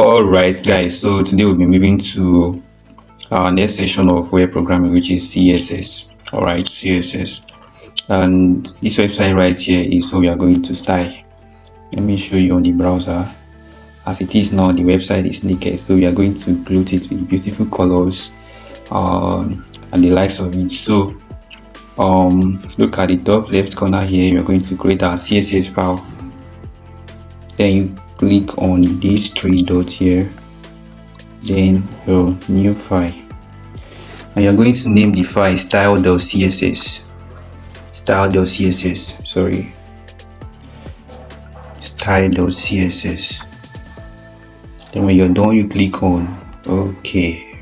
All right, guys, so today we'll be moving to our next section of web programming, which is CSS. All right, CSS, and this website right here is what we are going to style. Let me show you on the browser. As it is now, the website is naked, so we are going to include it with beautiful colors and the likes of it. So look at the top left corner here. You're going to create our CSS file. Then you click on these three dots here, then your new file, and you're going to name the file style.css. Style.css. Then when you're done, you click on OK.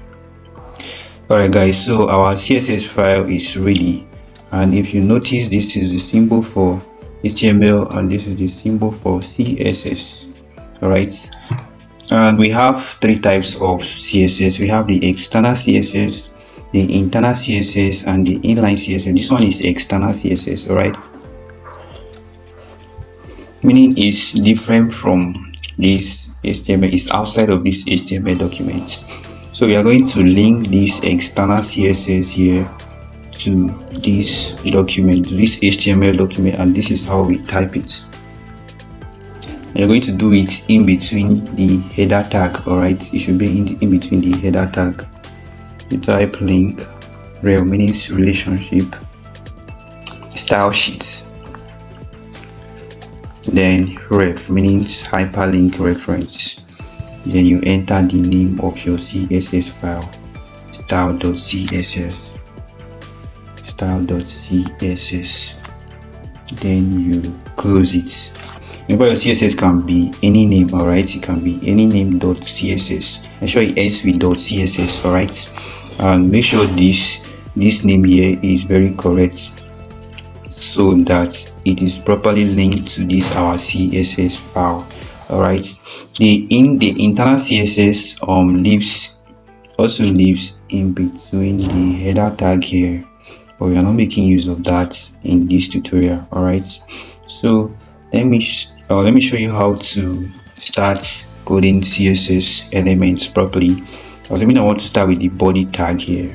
Alright guys, so our CSS file is ready, and if you notice, this is the symbol for HTML and this is the symbol for CSS. Alright, and we have three types of CSS. We have the external CSS, the internal CSS, and the inline CSS. This one is external CSS. Alright, meaning it's different from this HTML, is outside of this HTML document. So we are going to link this external CSS here to this document, to this HTML document, and this is how we type it. You're going to do it in between the header tag. All right, it should be in between the header tag. You type link, rel means relationship, style sheet, then ref means hyperlink reference. Then you enter the name of your CSS file, style.css. Then you close it. Remember, your CSS can be any name. All right, it can be any name.css. Ensure it ends with .css. all right, and make sure this name here is very correct, so that it is properly linked to this our CSS file. All right, the internal CSS also lives in between the header tag here, but we are not making use of that in this tutorial. All right, so let me show you how to start coding CSS elements properly. I want to start with the body tag here.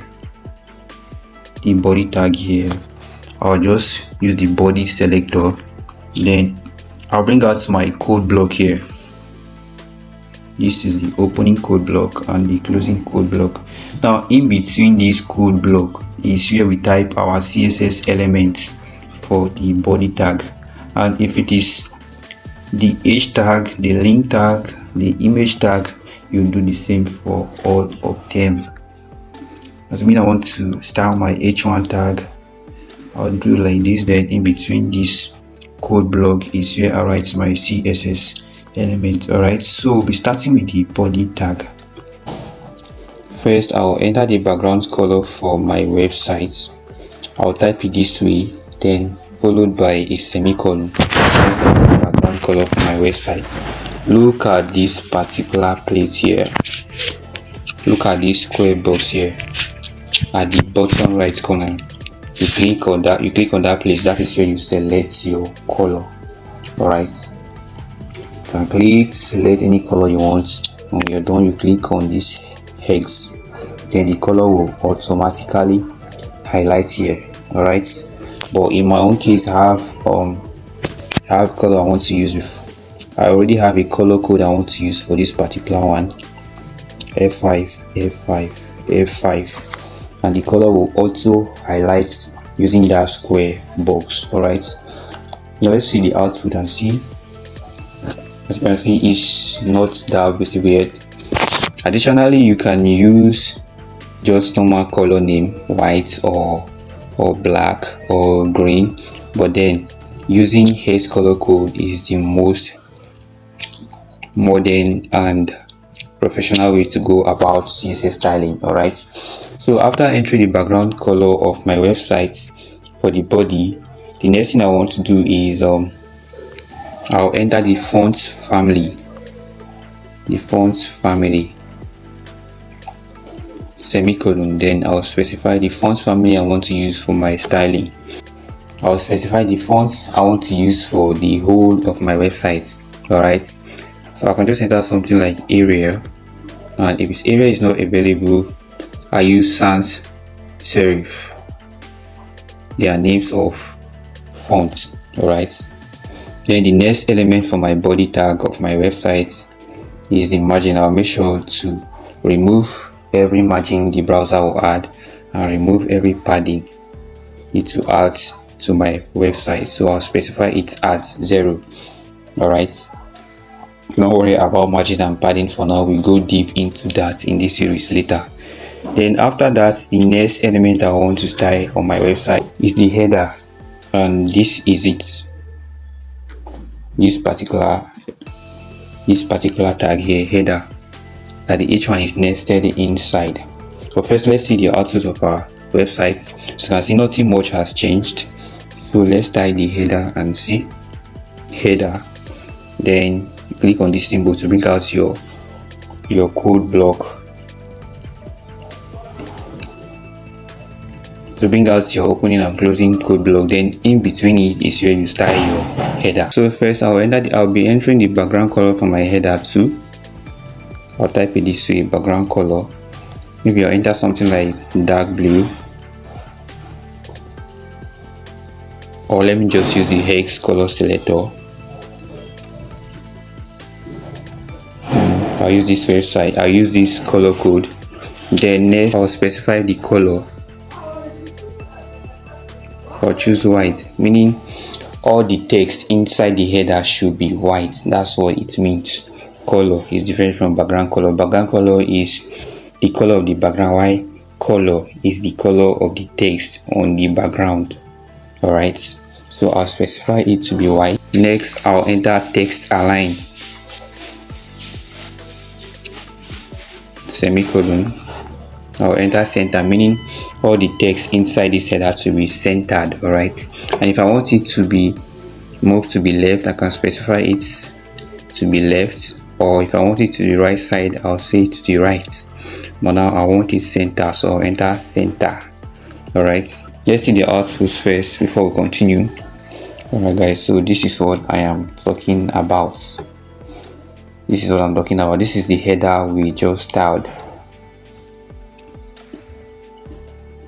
I'll just use the body selector, then I'll bring out my code block here. This is the opening code block and the closing code block. Now in between this code block is where we type our CSS elements for the body tag, and if it is the h tag, the link tag, the image tag, you do the same for all of them. I want to style my h1 tag. I'll do like this. Then in between this code block is where I write my CSS element. All right, so we'll be starting with the body tag. First, I'll enter the background color for my website. I'll type it this way, then followed by a semicolon. That's the background color for my website. Look at this particular place here. Look at this square box here at the bottom right corner. You click on that place. That is where you select your color. All right, you can select any color you want. When you're done, you click on this hex, then the color will automatically highlight here. All right, but in my own case, I have color I want to use with. I already have a color code I want to use for this particular one, F5, and the color will auto highlight using that square box. All right, now let's see the output and see. As you can see, it's not that basic yet. Additionally, you can use just normal color name, white or black or green, but then using hex color code is the most modern and professional way to go about CSS styling. All right, so after entering the background color of my website for the body, the next thing I want to do is I'll enter the font family, semicolon. Then I'll specify the font family I want to use for my styling. I'll specify the fonts I want to use for the whole of my website. All right, So I can just enter something like area, and if this area is not available, I use sans serif. They are names of fonts. Alright, then the next element for my body tag of my website is the margin. I'll make sure to remove every margin the browser will add and remove every padding it will add to my website, so I'll specify it as 0. Alright, don't worry about margin and padding for now. We go deep into that in this series later. Then after that, the next element I want to style on my website is the header, and this is it. This particular tag here, header, that each one is nested inside. So first, let's see the output of our website. So you can see nothing much has changed. So let's style the header and see header. Then click on this symbol to bring out your code block, to bring out your opening and closing code block. Then in between it is where you style your header. So first I'll be entering the background color for my header too. I'll type it this way, background color. Maybe I'll enter something like dark blue, or let me just use the hex color selector. I'll use this website, I'll use this color code. Then next I'll specify the color. I'll choose white, meaning all the text inside the header should be white. That's what it means. Color is different from background color. Background color is the color of the background, while color is the color of the text on the background. Alright, so I'll specify it to be white. Next I'll enter text align, semicolon. I'll enter center, meaning all the text inside this header to be centered. Alright, and if I want it to be moved to be left, I can specify it to be left, or if I want it to the right side, I'll say to the right. But now I want it center, so I'll enter center. Alright, let's see the output first before we continue. Alright guys, so this is what I am talking about. This is what I'm talking about. This is the header we just styled.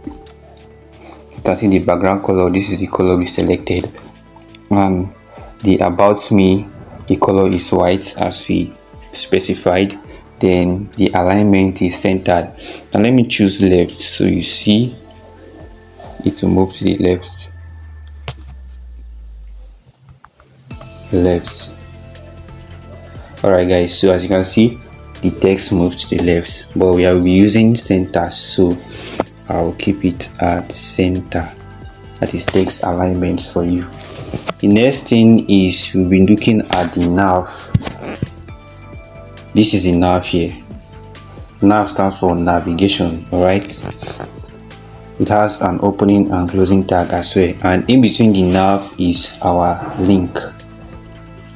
You can see the background color, this is the color we selected, and the about me, the color is white as we specified. Then the alignment is centered. Now let me choose left, so you see it will move to the left. Alright guys, so as you can see, the text moves to the left, but we will be using center, so I'll keep it at center. That is text alignment for you. The next thing is we've been looking at the nav. This is the nav here. Nav stands for navigation. Alright, it has an opening and closing tag as well, and in between the nav is our link,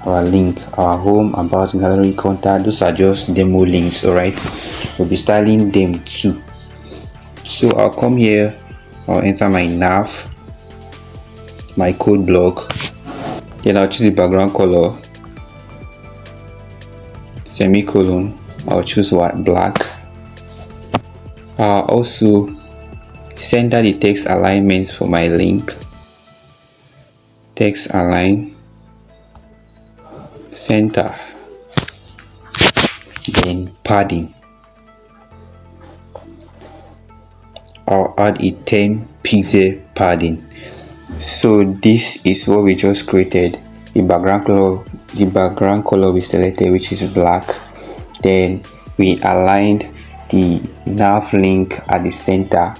our home, about, gallery, contact. Those are just demo links. Alright, we'll be styling them too. So I'll come here, I'll enter my nav, my code block, then I'll choose the background color, semicolon. I'll choose white, black. I'll also center the text alignment for my link, text align, center. Then padding, I'll add a 10 pixel padding. So this is what we just created. The background color we selected, which is black. Then we aligned the nav link at the center,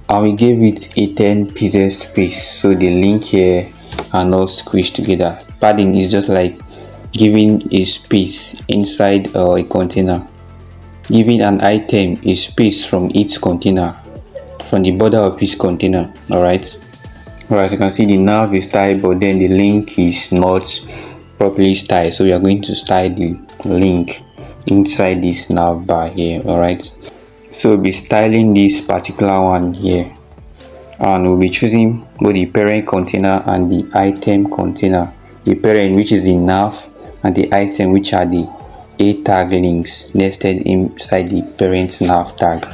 and we gave it a 10 pixel space, so the link here are not squished together. Padding is just like giving a space inside a container, giving an item a space from its container, from the border of its container. Alright, as you can see, the nav is styled, but then the link is not properly styled, so we are going to style the link inside this nav bar here. Alright, so we'll be styling this particular one here, and we'll be choosing both the parent container and the item container. The parent, which is the nav, and the item, which are the A tag links nested inside the parent nav tag.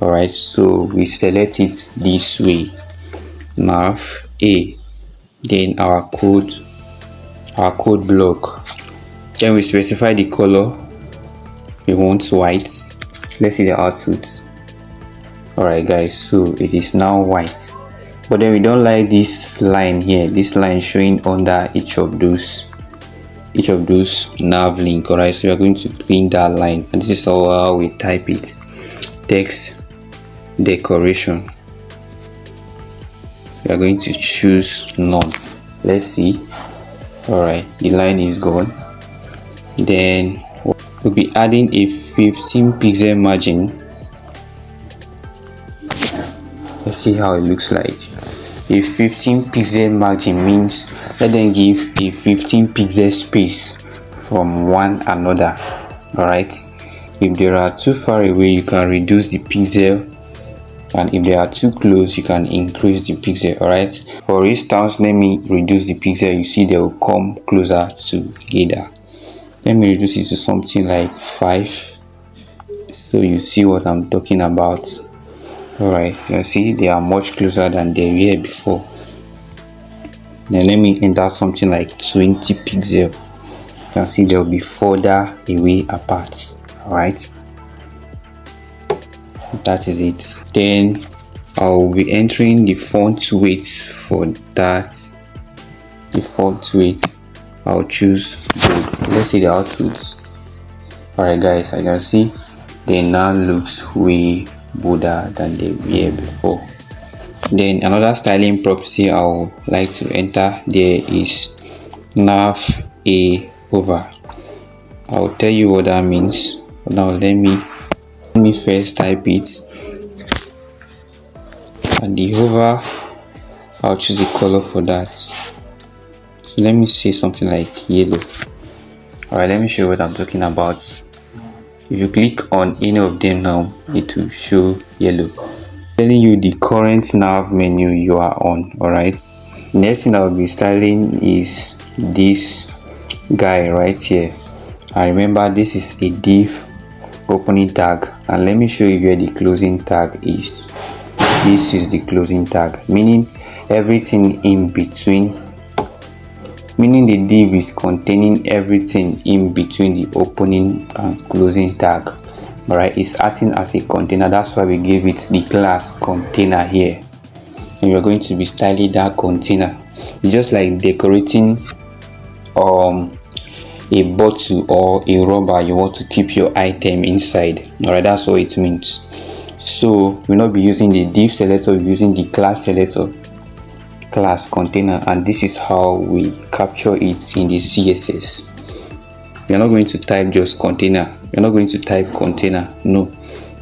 Alright, so we select it this way, nav A, then our code block. Then we specify the color. We want white. Let's see the output. Alright guys, so it is now white, but then we don't like this line here, this line showing under each of those nav link. Alright, so we are going to clean that line, and this is how we type it. Text decoration, we are going to choose none. Let's see. Alright, the line is gone. Then we'll be adding a 15 pixel margin. Let's see how it looks like. A 15 pixel margin means let them give a 15 pixel space from one another. Alright, if they are too far away, you can reduce the pixel, and if they are too close, you can increase the pixel. Alright, for instance, let me reduce the pixel. You see they will come closer together. Let me reduce it to something like 5, so you see what I'm talking about. Alright, you see they are much closer than they were before. Then let me enter something like 20 pixel. You can see they'll be further away apart. Alright, that is it. Then I'll be entering the font weight for that. The font weight, I'll choose bold. Let's see the outputs. Alright guys, I can see they now looks way bolder than they were before. Then another styling property I would like to enter there is nav A hover. I'll tell you what that means. Now let me first type it, and the hover, I'll choose the color for that. So let me say something like yellow. Alright, let me show you what I'm talking about. If you click on any of them now, it will show yellow, telling you the current nav menu you are on. Alright, next thing I'll be styling is this guy right here. And remember, this is a div opening tag, and let me show you where the closing tag is. This is the closing tag, meaning everything in between, meaning the div is containing everything in between the opening and closing tag. Alright, it's acting as a container. That's why we gave it the class container here, and you're going to be styling that container. It's just like decorating a bottle or a rubber you want to keep your item inside. Alright, that's what it means. So we'll not be using the div selector, we're using the class selector, class container, and this is how we capture it in the CSS. You're not going to type just container, you're not going to type container, no,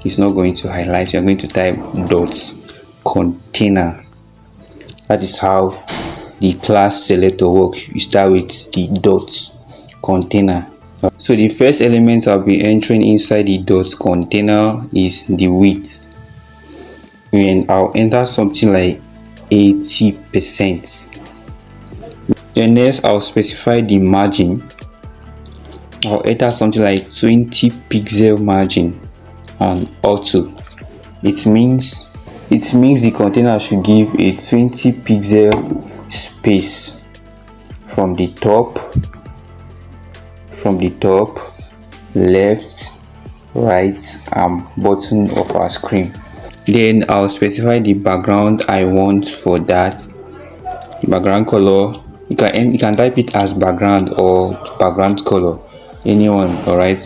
it's not going to highlight. You're going to type dots container. That is how the class selector works. You start with the dots container. So the first element I'll be entering inside the dots container is the width, and I'll enter something like 80%. Then next I'll specify the margin. I'll enter something like 20 pixel margin and auto. It means the container should give a 20 pixel space from the top, left, right, and bottom of our screen. Then I'll specify the background I want for that. Background color, you can type it as background or background color, anyone. Alright,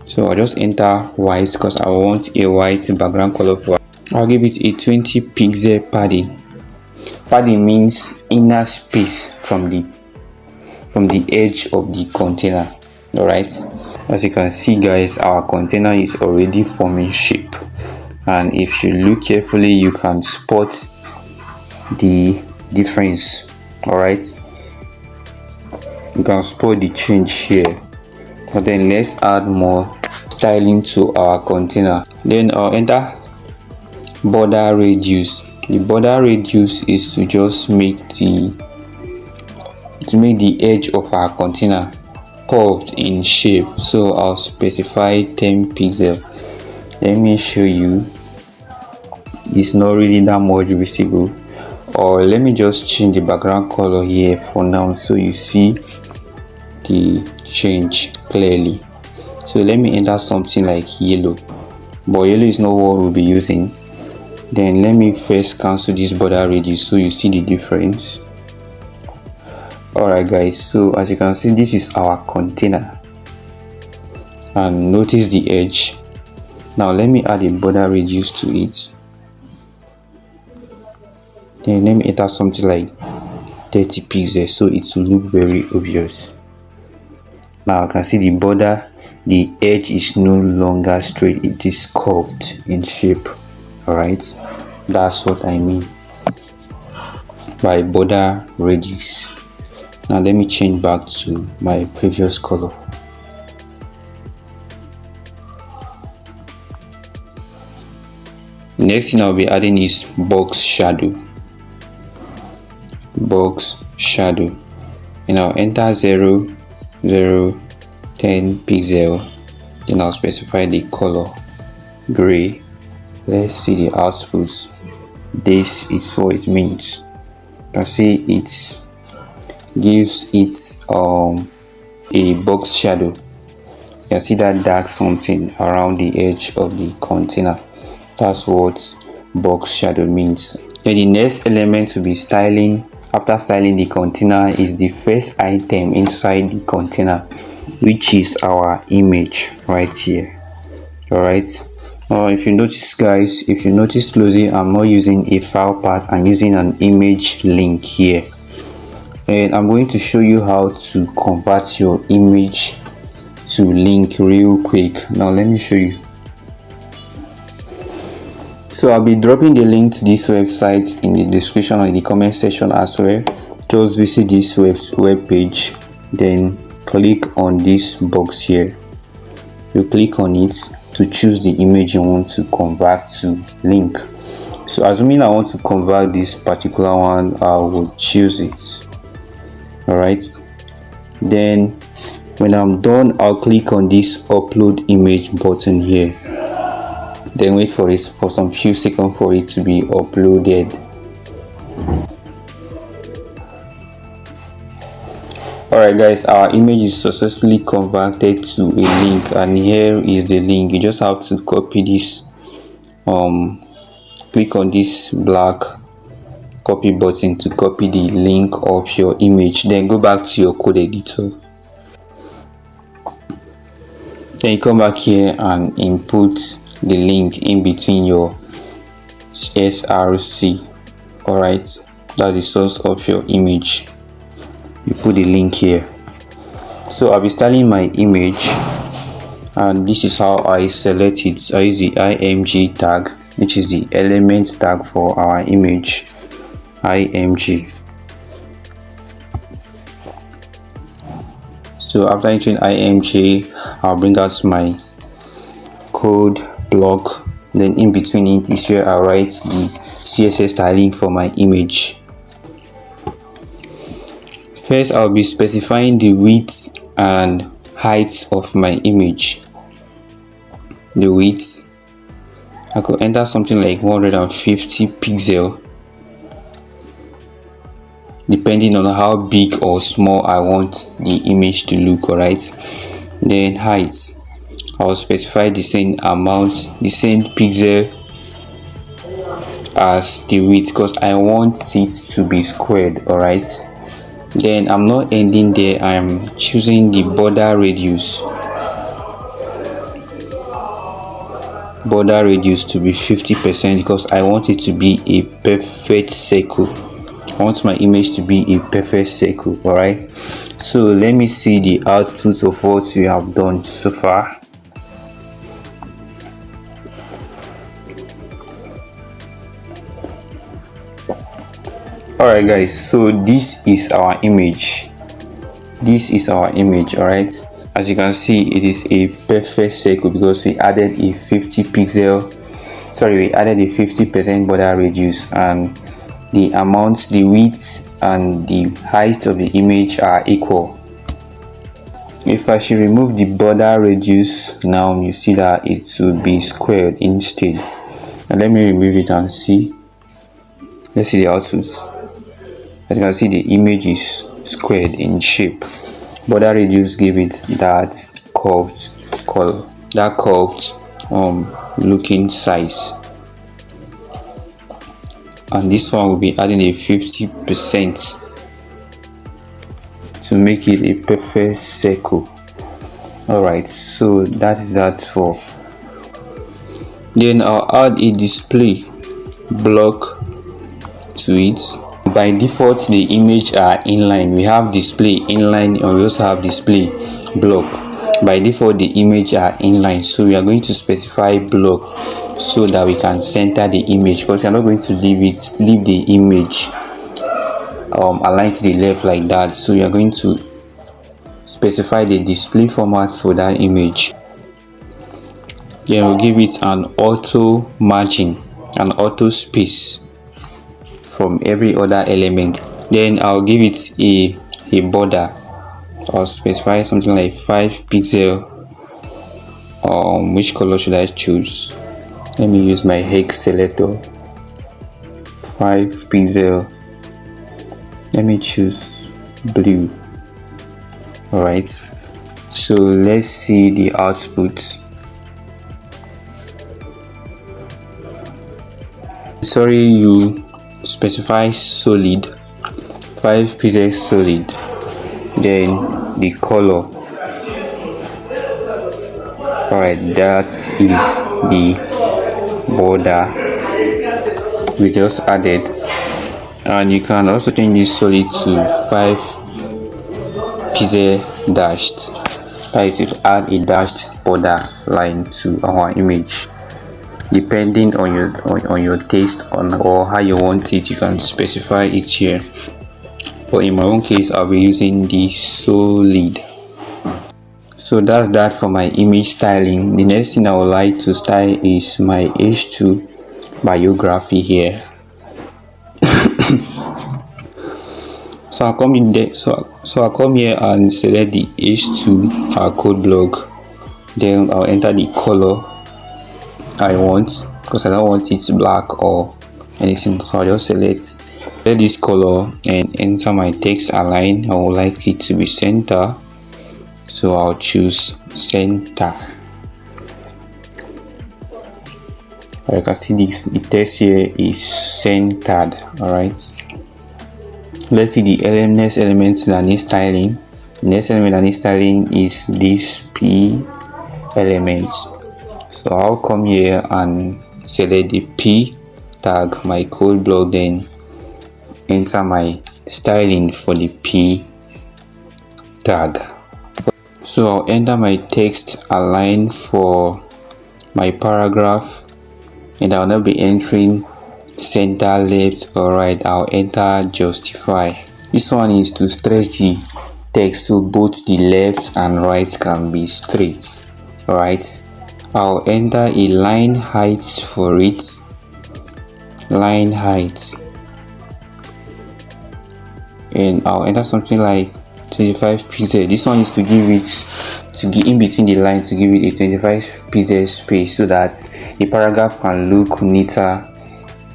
so I'll just enter white because I want a white background color for. I'll give it a 20 pixel padding. Padding means inner space from the edge of the container. Alright, as you can see guys, our container is already forming shape, and if you look carefully you can spot the difference. Alright, you can spot the change here. But then let's add more styling to our container. Then I'll enter border radius. The border radius is to just make the edge of our container curved in shape, so I'll specify 10 pixel. Let me show you. It's not really that much visible, or let me just change the background color here for now so you see the change clearly. So let me enter something like yellow, but yellow is not what we'll be using. Then let me first cancel this border radius so you see the difference. Alright guys, so as you can see, this is our container, and notice the edge. Now let me add a border radius to it. Then let me enter something like 30 pixels so it will look very obvious. Now I can see the border, the edge is no longer straight, it is curved in shape. Alright, that's what I mean by border radius. Now let me change back to my previous color. The next thing I'll be adding is box shadow. Box shadow, and I'll enter 0, 0, 10 pixel. Then I'll specify the color gray. Let's see the output. This is what it means. You can see it gives it a box shadow. You can see that dark something around the edge of the container. That's what box shadow means. Then the next element to be styling after styling the container is the first item inside the container, which is our image right here. Alright, if you notice guys, if you notice closely, I'm not using a file path, I'm using an image link here, and I'm going to show you how to convert your image to link real quick. Now let me show you. So I'll be dropping the link to this website in the description or in the comment section as well. Just visit this web page, then click on this box here. You click on it to choose the image you want to convert to link. So assuming I want to convert this particular one, I will choose it. Alright, then when I'm done, I'll click on this upload image button here. Then wait for it for some few seconds for it to be uploaded. Alright guys, our image is successfully converted to a link, and here is the link. You just have to copy this, click on this black copy button to copy the link of your image, then go back to your code editor. Then you come back here and input the link in between your src. Alright, that's the source of your image. You put the link here. So I'll be styling my image, and this is how I select it. I use the img tag, which is the element tag for our image. img. So after entering img, I'll bring out my code block, then in between it is where I write the CSS styling for my image. First, I'll be specifying the width and height of my image. The width, I could enter something like 150 pixel, depending on how big or small I want the image to look. Alright, then height, I'll specify the same amount, the same pixel as the width, because I want it to be squared. Alright, then I'm not ending there, I'm choosing the border radius to be 50% because I want it to be a perfect circle. I want my image to be a perfect circle. Alright, so let me see the output of what we have done so far. Alright guys, so this is our image. Alright, as you can see, it is a perfect circle because we added a 50% border radius, and the amounts, the width and the height of the image are equal. If I should remove the border radius now, you see that it will be squared instead. And let me remove it and see. Let's see the output. As you can see, the image is squared in shape. Border radius give it that curved color, that curved looking size. And this one will be adding a 50% to make it a perfect circle. Alright, so that is that for. Then I'll add a display block to it. By default, the image are inline. We have display inline and we also have display block. By default, the image are inline, so we are going to specify block so that we can center the image, because we are not going to leave the image aligned to the left like that. So we are going to specify the display format for that image. Then we'll give it an auto margin, an auto space from every other element. Then I'll give it a border. I'll specify something like 5 pixel. Which color should I choose? Let me use my hex selector. 5 pixel. Let me choose blue. Alright, so let's see the output. Sorry, you specify solid, 5 pixels solid, then the color. Alright, that is the border we just added, and you can also change this solid to 5 pixel dashed. That is to add a dashed border line to our image. Depending on your taste or how you want it, you can specify it here. But in my own case, I'll be using the solid. So that's that for my image styling. The next thing I would like to style is my H2 biography here. So I'll come in there. So I'll come here and select the H2 code block. Then I'll enter the color I want, because I don't want it black or anything. So I'll just select this color and enter my text align. I would like it to be center, so I'll choose center. You can see the text here is centered. Alright, let's see the next element that needs styling. The next element that needs styling is this P element. So I'll come here and select the P tag, my code block, then enter my styling for the P tag. So I'll enter my text align for my paragraph, and I'll not be entering center, left or right. I'll enter justify. This one is to stretch the text so both the left and right can be straight. Alright, I'll enter a line height for it. Line height, and I'll enter something like 25 pixels. This one is to give it, to get in between the lines, to give it a 25 pixel space so that the paragraph can look neater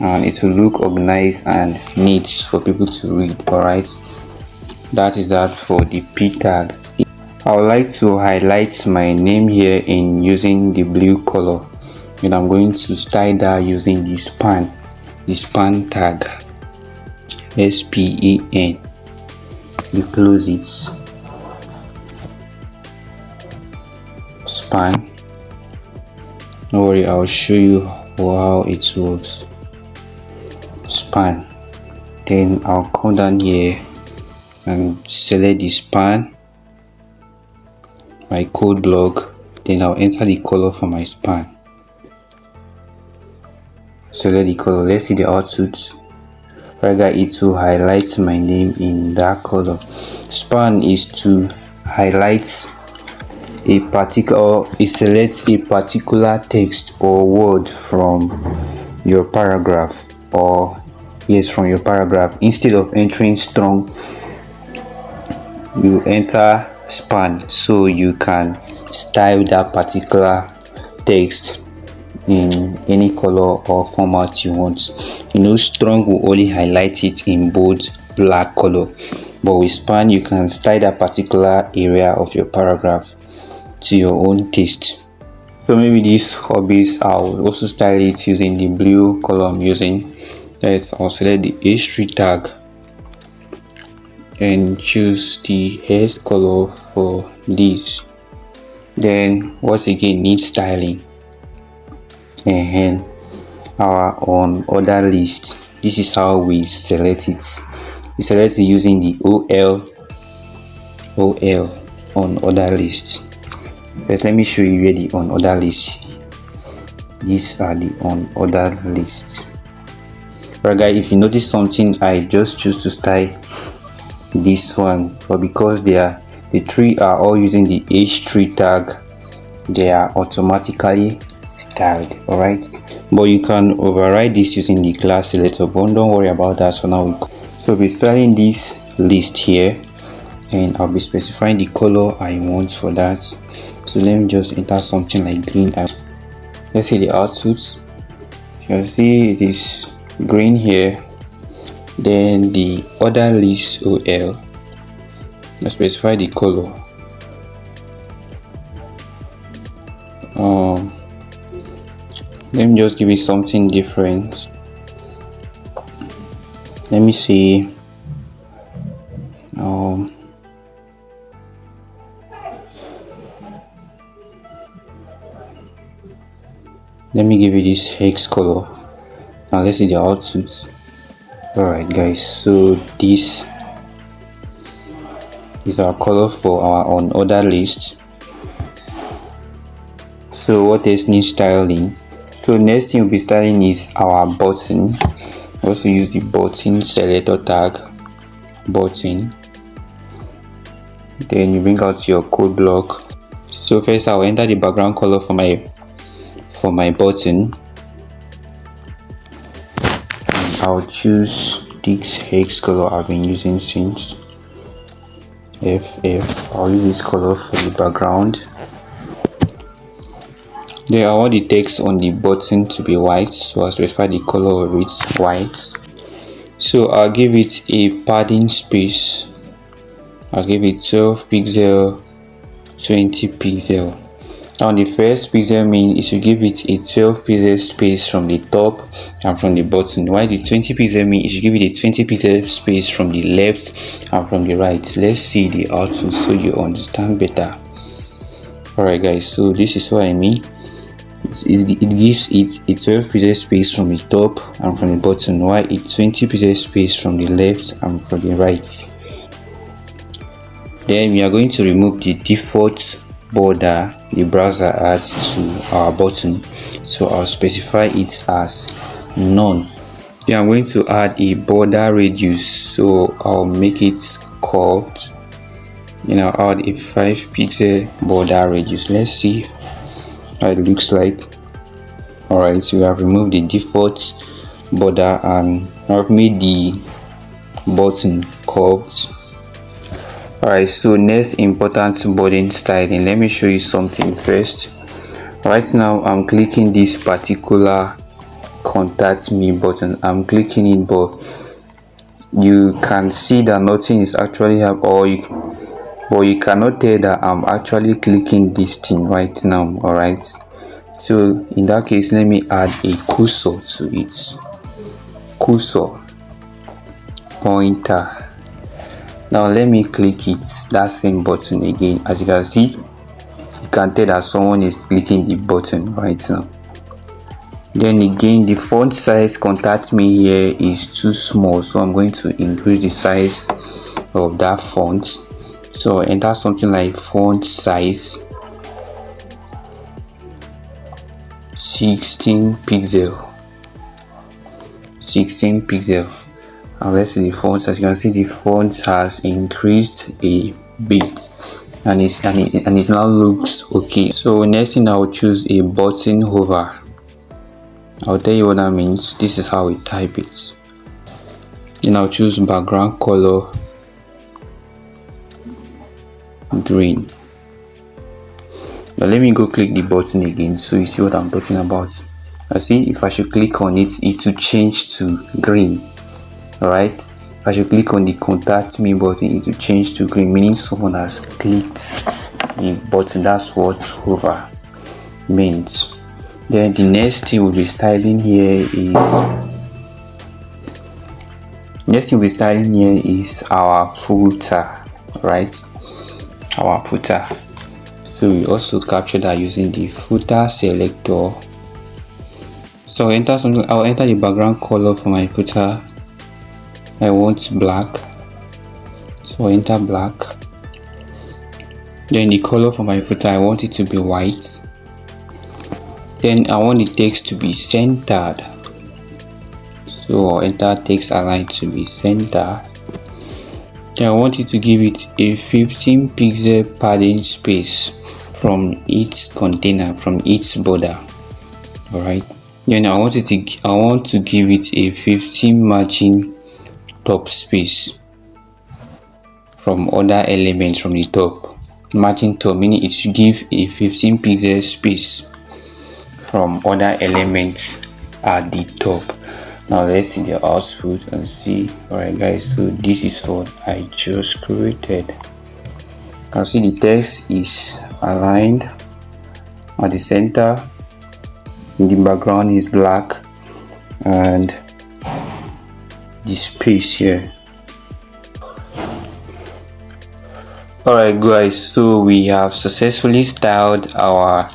and it will look organized and neat for people to read. Alright, that is that for the P tag. I would like to highlight my name here in using the blue color, and I'm going to style that using the span tag, SPAN. We close it. Span. Don't worry, I'll show you how it works. Span. Then I'll come down here and select the span, my code block, then I'll enter the color for my span. Select the color. Let's see the output. It will highlight my name in that color. Span is to highlight a particular, it selects a particular text or word from your paragraph, or yes, from your paragraph. Instead of entering strong, you enter span, so you can style that particular text in any color or format you want. Strong will only highlight it in bold black color, but with span you can style that particular area of your paragraph to your own taste. So maybe these hobbies, I'll also style it using the blue color I'm using. I'll select the H3 tag and choose the hair color for this. Then once again need styling, and our on order list, this is how we select it. We select it using the OL on order list. First, let me show you where the on order list. These are the on order list. Alright guys, if you notice something, I just choose to style this one, but because the three are all using the H3 tag, they are automatically styled. Alright, but you can override this using the class selector, but don't worry about that for now. So we'll be styling this list here, and I'll be specifying the color I want for that. So let me just enter something like green. Let's see the output. You can see it is green here. Then the order list OL, let's specify the color. Let me just give it something different. Let me see. Let me give you this hex color. Now let's see the output. Alright guys, so this is our color for our on order list. So what else needs styling? So next thing we'll be styling is our button. Also use the button selector tag, button. Then you bring out your code block. So first I'll enter the background color for my button. I'll choose this hex color I've been using since FF. I'll use this color for the background. Then I want the text on the button to be white, so I'll specify the color of it white. So I'll give it a padding space. I'll give it 12 pixel, 20 pixel. Now the first pixel means it should give it a 12 pixel space from the top and from the bottom, while the 20 pixel means it should give it a 20 pixel space from the left and from the right. Let's see the output so you understand better. Alright guys, so this is what I mean. It gives it a 12 pixel space from the top and from the bottom, while a 20 pixel space from the left and from the right. Then we are going to remove the default border the browser adds to our button, so I'll specify it as none. Then I'm going to add a border radius, so I'll make it curved. I'll add a 5 pixel border radius. Let's see how it looks like. Alright, so we have removed the default border and I've made the button curved. Alright, so next important button styling. Let me show you something first. Right now I'm clicking this particular contact me button. I'm clicking it, but you can see that nothing is actually happening, but you cannot tell that I'm actually clicking this thing right now. Alright, so in that case let me add a cursor to it. Cursor, pointer. Now let me click it, that same button again. As you can see, you can tell that someone is clicking the button right now. Then again, the font size contact me here is too small, so I'm going to increase the size of that font. So enter something like font size 16 pixel. And let's see the font. As you can see, the font has increased a bit, and it now looks okay. So next thing, I'll choose a button hover. I'll tell you what that means. This is how we type it. Then I'll choose background color green. Now let me go click the button again so you see what I'm talking about. I see if I should click on it, it will change to green. Alright, if I should click on the contact me button, it will change to green, meaning someone has clicked the button. That's what hover means. Then the next thing we'll be styling here is our footer, right? Our footer. So we also capture that using the footer selector. So I'll enter the background color for my footer. I want black, so enter black. Then the color for my footer, I want it to be white. Then I want the text to be centered, so I'll enter text align to be centered. Then I want it to give it a 15 pixel padding space from each container, from each border. Alright, then I want to give it a 15 margin top space from other elements from the top. Margin top meaning it should give a 15 pixel space from other elements at the top. Now let's see the output and see. Alright guys, so this is what I just created. You can see the text is aligned at the center, the background is black, and the space here. Alright guys, so we have successfully styled our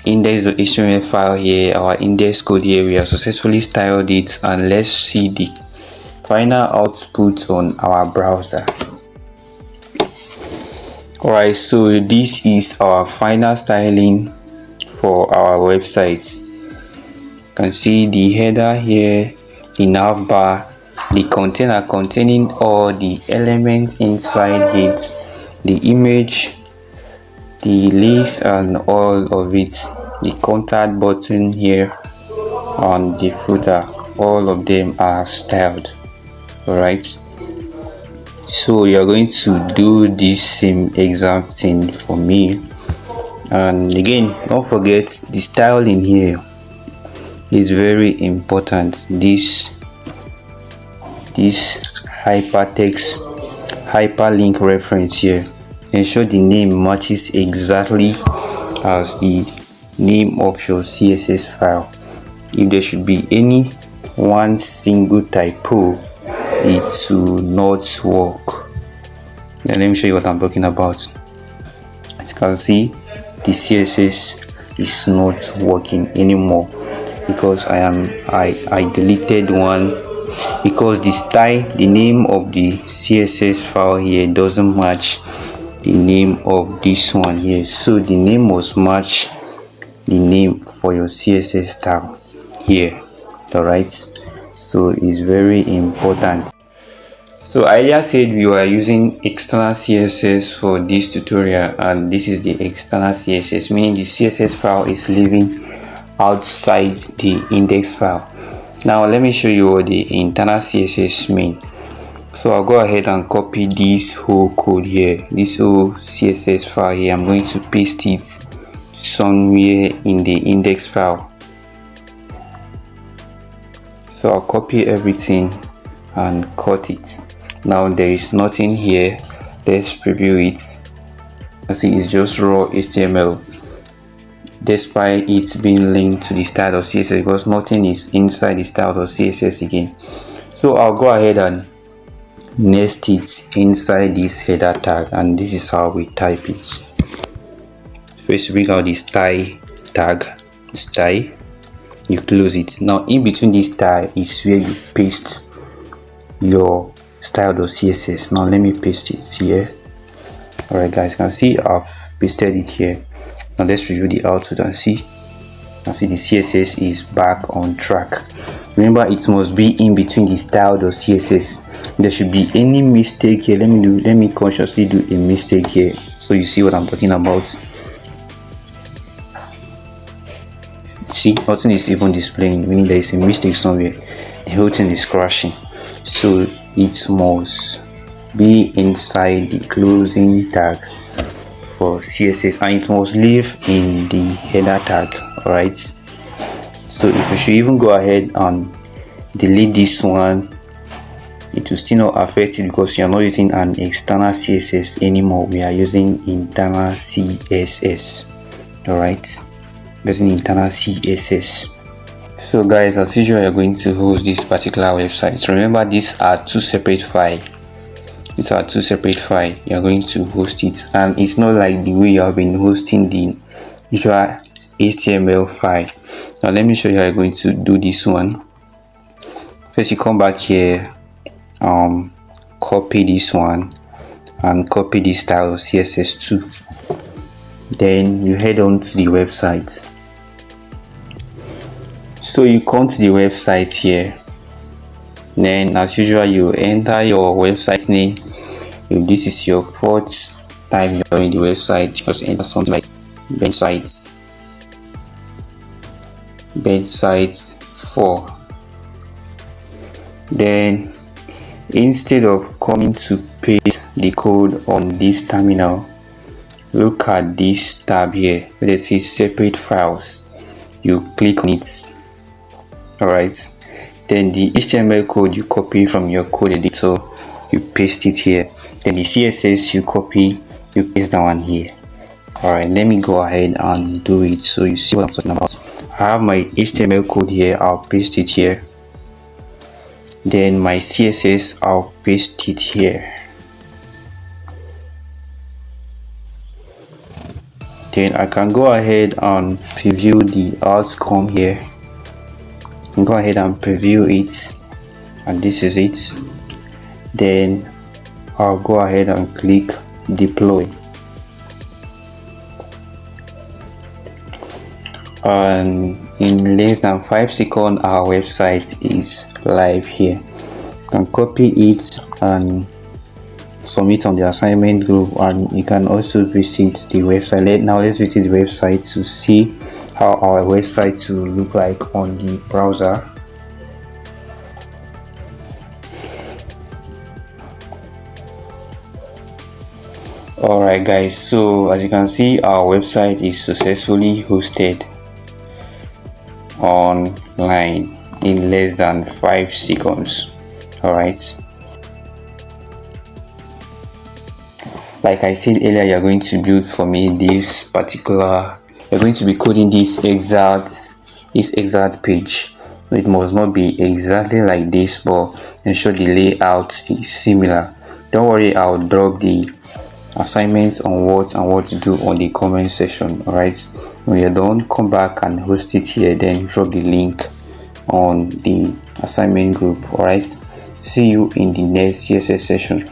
index.html file here, our index code here. We have successfully styled it, and let's see the final output on our browser. Alright, so this is our final styling for our website. You can see the header here, the nav bar, the container containing all the elements inside it, the image, the list and all of it, the contact button here, and the footer. All of them are styled. Alright, so you're going to do this same exact thing for me. And again, don't forget the styling here is very important. This hypertext hyperlink reference here, ensure the name matches exactly as the name of your CSS file. If there should be any one single typo, it will not work. Now let me show you what I'm talking about. As you can see, the CSS is not working anymore because I deleted one, because the name of the CSS file here doesn't match the name of this one here. So the name must match the name for your CSS style here. Alright, so it's very important. So I earlier said we were using external CSS for this tutorial, and this is the external CSS, meaning the CSS file is living outside the index file. Now let me show you what the internal CSS mean. So I'll go ahead and copy this whole code here, this whole CSS file here. I'm going to paste it somewhere in the index file. So I'll copy everything and cut it. Now there is nothing here. Let's preview it. I see it's just raw HTML, despite it being linked to the style.css, because nothing is inside the style.css again. So I'll go ahead and nest it inside this header tag, and this is how we type it. First bring out the style tag, style, you close it. Now in between this style is where you paste your style.css. Now let me paste it here. Alright guys, you can see I've pasted it here. Now let's review the output and see. You see the CSS is back on track. Remember, it must be in between the style.css. There should be any mistake here. Let me consciously do a mistake here so you see what I'm talking about. See, nothing is even displaying, meaning there is a mistake somewhere. The whole thing is crashing. So it must be inside the closing tag for CSS, and it must live in the header tag. All right, so if you should even go ahead and delete this one, it will still not affect it because you are not using an external CSS anymore. We are using internal CSS. all right, using internal CSS. So guys, as usual, you're going to host this particular website. Remember, these are two separate files. These are two separate files. You're going to host it, and it's not like the way you have been hosting the usual HTML file. Now let me show you how you're going to do this one. First, you come back here, copy this one and copy this style of CSS2. Then you head on to the website. So you come to the website here. Then as usual, you enter your website name. If this is your fourth time you're in the website, just enter something like Benfei 4. Then instead of coming to paste the code on this terminal, look at this tab here where it says separate files. You click on it. Alright, then the HTML code you copy from your code editor, you paste it here. Then the CSS you copy, you paste that one here. Alright, let me go ahead and do it so you see what I'm talking about. I have my HTML code here, I'll paste it here. Then my CSS, I'll paste it here. Then I can go ahead and preview the outcome here. Go ahead and preview it, and this is it. Then I'll go ahead and click deploy, and in less than 5 seconds our website is live here. You can copy it and submit on the assignment group, and you can also visit the website. Now let's visit the website to see how our website will look like on the browser. Alright guys, so as you can see, our website is successfully hosted online in less than 5 seconds. Alright, like I said earlier, you're going to build for me this particular, you're going to be coding this exact page. It must not be exactly like this, but ensure the layout is similar. Don't worry, I'll drop the assignments on what to do on the comment section. Alright, when you're done, come back and host it here, then drop the link on the assignment group. Alright, see you in the next CSS session.